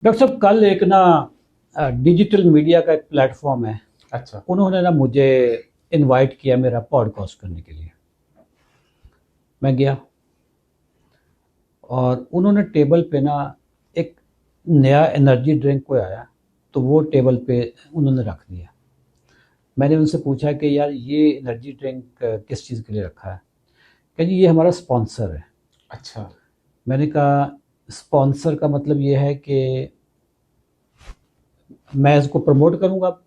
Doctor साहब कल एक ना डिजिटल मीडिया का एक प्लेटफॉर्म है। अच्छा। उन्होंने ना मुझे इनवाइट किया मेरा पॉडकास्ट करने के लिए। मैं गया और उन्होंने टेबल पे ना एक नया एनर्जी ड्रिंक कोई आया तो वो टेबल पे उन्होंने रख दिया। मैंने उनसे पूछा कि यार ये एनर्जी ड्रिंक किस चीज़ के लिए रखा है। कहा जी ये हमारा स्पॉन्सर है। अच्छा। मैंने कहा स्पॉन्सर का मतलब ये है कि मैं इसको प्रमोट करूँगा।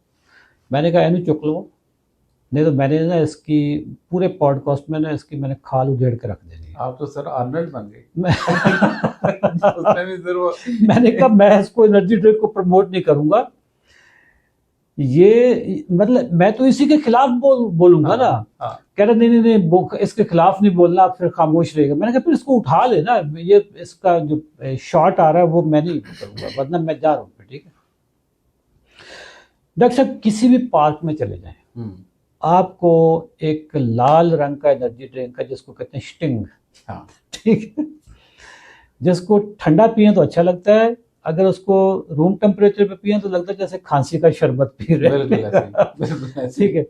मैंने कहा इन्हें चुक लो, नहीं तो मैंने ना इसकी पूरे पॉडकास्ट में ना इसकी मैंने खाल उधेड़ के रख देनी है। आप तो सर आर्नल्ड बन गए। मैं उसमें भी सर वो मैंने कहा मैं इसको एनर्जी ड्रिंक को प्रमोट नहीं करूंगा। ये मतलब मैं तो इसी के खिलाफ बोलूंगा ना। हाँ। कह रहे नहीं नहीं नहीं इसके खिलाफ नहीं बोलना, आप फिर खामोश रहेगा। मैंने कहा फिर इसको उठा लेना, ये इसका जो शॉट आ रहा है वो मैं नहीं करूंगा, वरना मैं जा रहा हूँ। ठीक है डॉक्टर साहब, किसी भी पार्क में चले जाएं, आपको एक लाल रंग का एनर्जी ड्रिंक है जिसको कहते हैं स्टिंग। हाँ। ठीक है, जिसको ठंडा पिए तो अच्छा लगता है, अगर उसको रूम टेम्परेचर पे पिए तो लगता है जैसे खांसी का शरबत पी रहे हैं। बिल्कुल ऐसे ही, बिल्कुल ऐसे ही। ठीक है,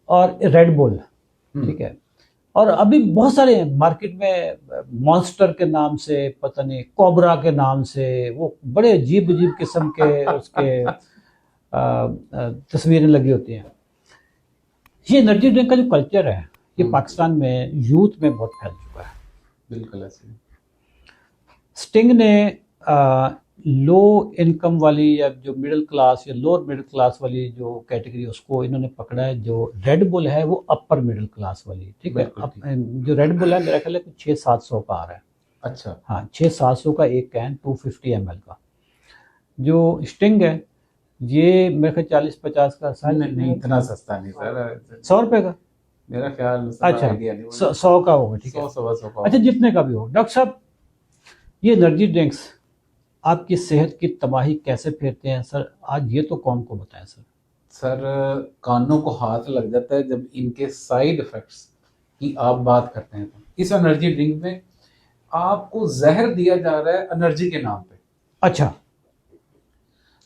और रेड बुल। ठीक है, और अभी बहुत सारे हैं मार्केट में, मॉन्स्टर के नाम से, पता नहीं कोबरा के नाम से, वो बड़े अजीब अजीब किस्म के उसके तस्वीरें लगी होती हैं। ये एनर्जी ड्रिंक का जो कल्चर है ये पाकिस्तान में यूथ में बहुत फैल चुका है। बिल्कुल ऐसे ही। स्टिंग ने लो इनकम वाली या जो मिडिल क्लास या लोअर मिडिल क्लास वाली जो कैटेगरी उसको इन्होंने पकड़ा है। जो रेड बुल है वो अपर मिडिल क्लास वाली। ठीक है, जो रेड बुल है मेरा ख्याल है 600-700 का आ रहा है। अच्छा। हाँ, 600-700 का एक कैन 250 ml का। जो स्टिंग है ये मेरे ख्याल 40-50 का साल नहीं इतना सस्ता नहीं सर। 100 रुपए का मेरा ख्याल में अच्छा, आइडिया नहीं, 100 का होगा। ठीक है, 100 का अच्छा जितने का भी हो। डॉक्टर साहब ये एनर्जी ड्रिंक्स आपकी सेहत की तबाही कैसे फेरते हैं सर? आज ये तो कौन को बताएं सर। सर कानों को हाथ लग जाता है जब इनके साइड इफेक्ट्स की आप बात करते हैं। तो इस एनर्जी ड्रिंक में आपको जहर दिया जा रहा है एनर्जी के नाम पे। अच्छा,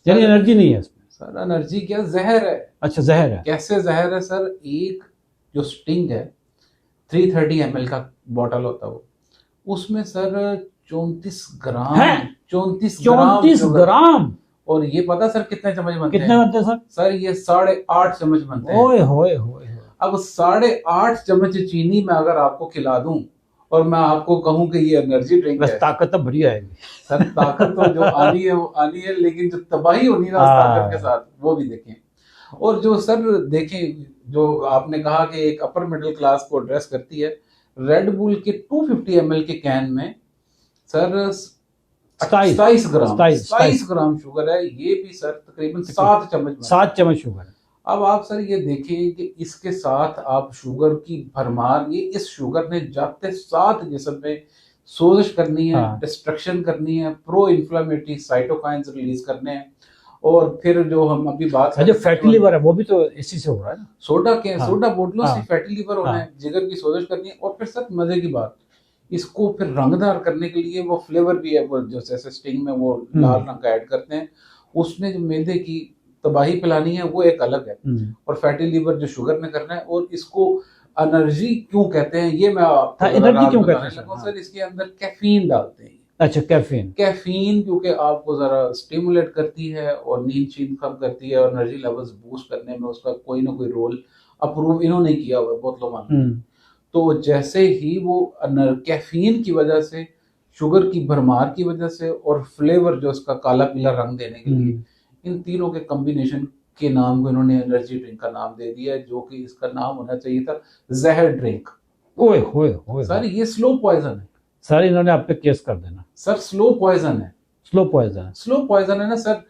यानी एनर्जी नहीं है इसमें? सर एनर्जी क्या, जहर है। अच्छा, जहर है। कैसे जहर है सर? एक जो स्टिंग है 330 ml का बॉटल होता है वो, उसमें सर 34 ग्राम है? 34 34 ग्राम? और ये पता सर कितने चम्मच बनते कितने बनते हैं सर? सर ये 8.5 चम्मच बनते हैं। ओए होए होए। अब 8.5 चम्मच चीनी मैं अगर आपको खिला दूं और मैं आपको कहूं कि ये एनर्जी ड्रिंक बस है, ताकत तो बढ़िया आएगी। सर ताकत तो जो आनी है वो आनी है, लेकिन जो तबाही होनी है उस ताकत के साथ वो भी देखें। और जो सर देखें, जो आपने कहा कि एक अपर मिडिल क्लास को एड्रेस करती है, रेड बुल के 250 ml के कैन में सर 27 ग्राम शुगर है। ये भी सर तकरीबन 7 चम्मच शुगर है। अब आप सर ये देखें कि इसके साथ आप शुगर की भरमार, ये इस शुगर ने जाते साथ जिस्म में सोजिश करनी है, डिस्ट्रक्शन करनी है, प्रो इन्फ्लेमेटरी साइटोकाइंस रिलीज करने हैं। और फिर जो हम अभी बात जो फैटी लिवर है वो भी तो इसी से हो रहा है ना। सोडा बोतलों से फैटी लिवर होना है, जिगर की सोजिश करनी है। और फिर सर मजे की बात, इसको फिर रंगदार करने के लिए वो फ्लेवर भी है, वो जो जैसे स्टिंग में वो लाल रंग का ऐड करते हैं, उसने जो मैदे की तबाही पिलानी है वो एक अलग है, और फैटी लिवर जो शुगर ने करना है। और इसको एनर्जी क्यों कहते हैं ये मैं आपको एनर्जी क्यों कहते हैं सर? इसके अंदर कैफीन डालते हैं। अच्छा, कैफीन क्योंकि आपको जरा स्टिमुलेट करती है और नींद शींद कम करती है, और एनर्जी लेवल्स बूस्ट करने में उसका कोई ना कोई रोल अप्रूव इन्होंने किया हुआ है बोतलों में। तो जैसे ही वो कैफीन की वजह से, शुगर की भरमार की वजह से, और फ्लेवर जो उसका काला पीला रंग देने के लिए, इन तीनों के कॉम्बिनेशन के नाम को इन्होंने एनर्जी ड्रिंक का नाम दे दिया है, जो कि इसका नाम होना चाहिए था जहर ड्रिंक। ओए होए होए सर ये स्लो पॉइजन है सर, इन्होंने आप पे केस कर देना सर। स्लो पॉइजन है ना सर।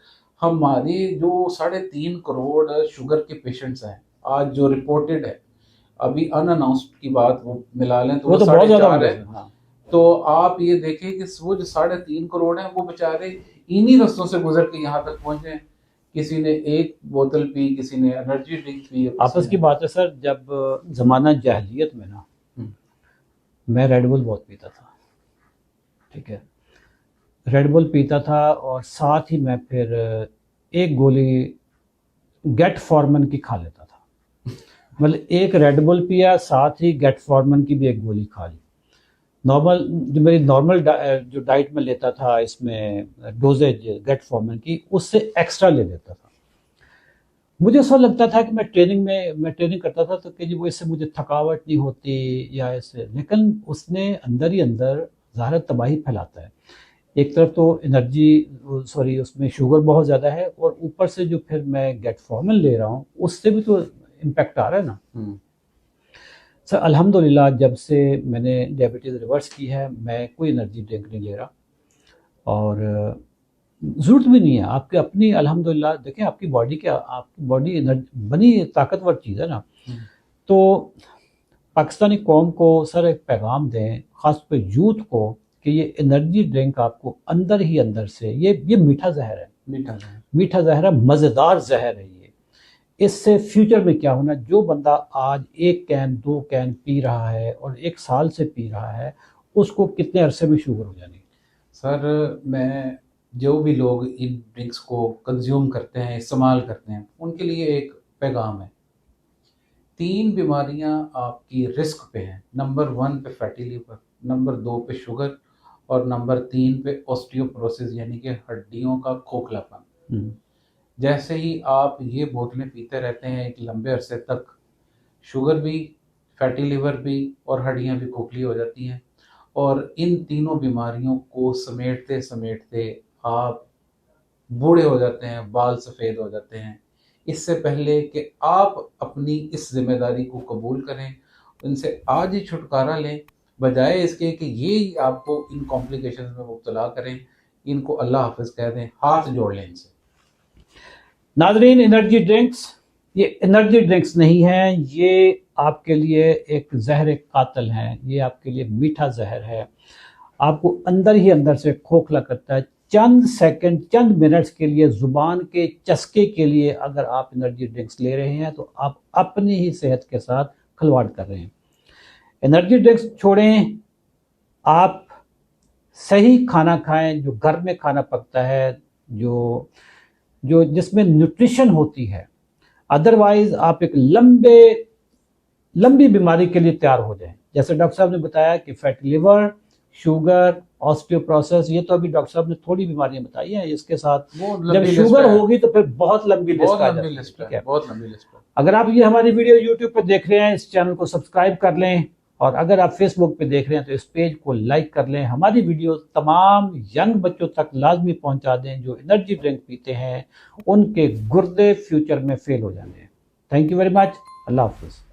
हमारे जो 3.5 करोड़ शुगर के पेशेंट्स हैं आज, जो रिपोर्टेड है, अभी अनअनाउंस्ड की बात वो मिला लें तो वो तो बहुत ज्यादा है। तो आप ये देखें कि वो जो 3.5 करोड़ हैं वो बेचारे इन्हीं रस्तों से गुजर के यहाँ तक पहुंचे। किसी ने एक बोतल पी, किसी ने एनर्जी ड्रिंक पी। आपस की बात है सर, जब जमाना जाहिलियत में ना मैं रेड बुल बहुत पीता था। ठीक है, रेड बुल पीता था और साथ ही मैं फिर एक गोली गेट फॉर्मन की खा लेता था। मतलब एक रेड बुल पिया, साथ ही गेट फॉर्मन की भी एक गोली खा ली। नॉर्मल जो मेरी नॉर्मल जो डाइट में लेता था, इसमें डोजेज गेट फॉर्मन की उससे एक्स्ट्रा ले लेता था। मुझे ऐसा लगता था कि मैं ट्रेनिंग करता था तो कि जी वो इससे मुझे थकावट नहीं होती या ऐसे, लेकिन उसने अंदर ही अंदर ज़ाहिर तबाही फैलाता है। एक तरफ तो एनर्जी, सॉरी, उसमें शुगर बहुत ज़्यादा है, और ऊपर से जो फिर मैं गेट फॉर्मन ले रहा हूँ उससे भी तो इम्पेक्ट आ रहा है ना। सर अल्हम्दुलिल्लाह, जब से मैंने डायबिटीज़ रिवर्स की है मैं कोई एनर्जी ड्रिंक नहीं ले रहा, और ज़रूरत भी नहीं है। आपके अपनी अल्हम्दुलिल्लाह देखें, आपकी बॉडी बनी ताकतवर चीज़ है ना। तो पाकिस्तानी कौम को सर एक पैगाम दें, ख़ास पर यूथ को, कि ये एनर्जी ड्रिंक आपको अंदर ही अंदर से ये मीठा जहर है, मीठा जहर है, मज़ेदार जहर है। ये इससे फ्यूचर में क्या होना, जो बंदा आज 1 कैन 2 कैन पी रहा है और 1 साल से पी रहा है, उसको कितने अरसे में शुगर हो जानी। सर मैं जो भी लोग इन ड्रिंक्स को कंज्यूम करते हैं, इस्तेमाल करते हैं, उनके लिए एक पैगाम है। 3 बीमारियां आपकी रिस्क पे हैं। नंबर 1 पे फैटी लीवर, नंबर 2 पे शुगर, और नंबर 3 पे ऑस्टियोपोरोसिस यानी कि हड्डियों का खोखलापन। जैसे ही आप ये बोतलें पीते रहते हैं एक लंबे अरसे तक, शुगर भी, फैटी लिवर भी और हड्डियां भी खोखली हो जाती हैं, और इन तीनों बीमारियों को समेटते समेटते आप बूढ़े हो जाते हैं, बाल सफ़ेद हो जाते हैं। इससे पहले कि आप अपनी इस जिम्मेदारी को कबूल करें, इनसे आज ही छुटकारा लें, बजाय इसके कि ये आपको इन कॉम्प्लिकेशंस में मुब्तला करें, इनको अल्लाह हाफिज़ कह दें, हाथ जोड़ लें इनसे। नाज़रीन, एनर्जी ड्रिंक्स ये एनर्जी ड्रिंक्स नहीं है, ये आपके लिए एक जहर कातिल है, ये आपके लिए मीठा जहर है। आपको अंदर ही अंदर से खोखला करता है। चंद सेकंड, चंद मिनट्स के लिए, जुबान के चस्के के लिए अगर आप एनर्जी ड्रिंक्स ले रहे हैं तो आप अपनी ही सेहत के साथ खिलवाड़ कर रहे हैं। एनर्जी ड्रिंक्स छोड़ें, आप सही खाना खाएं, जो घर में खाना पकता है, जो जिसमें न्यूट्रिशन होती है। अदरवाइज आप एक लंबी बीमारी के लिए तैयार हो जाएं। जैसे डॉक्टर साहब ने बताया कि फैटी लिवर, शुगर, ऑस्टियोपोरोसिस, ये तो अभी डॉक्टर साहब ने थोड़ी बीमारियां बताई हैं। इसके साथ जब शुगर होगी तो फिर बहुत लंबी लिस्ट आ जाती है। ठीक है, बहुत लंबी लिस्ट है। अगर आप ये हमारी वीडियो यूट्यूब पर देख रहे हैं, इस चैनल को सब्सक्राइब कर लें, और अगर आप फेसबुक पे देख रहे हैं तो इस पेज को लाइक कर लें। हमारी वीडियो तमाम यंग बच्चों तक लाजमी पहुंचा दें जो एनर्जी ड्रिंक पीते हैं, उनके गुर्दे फ्यूचर में फेल हो जाने हैं। Thank you very much. अल्लाह हाफिज़।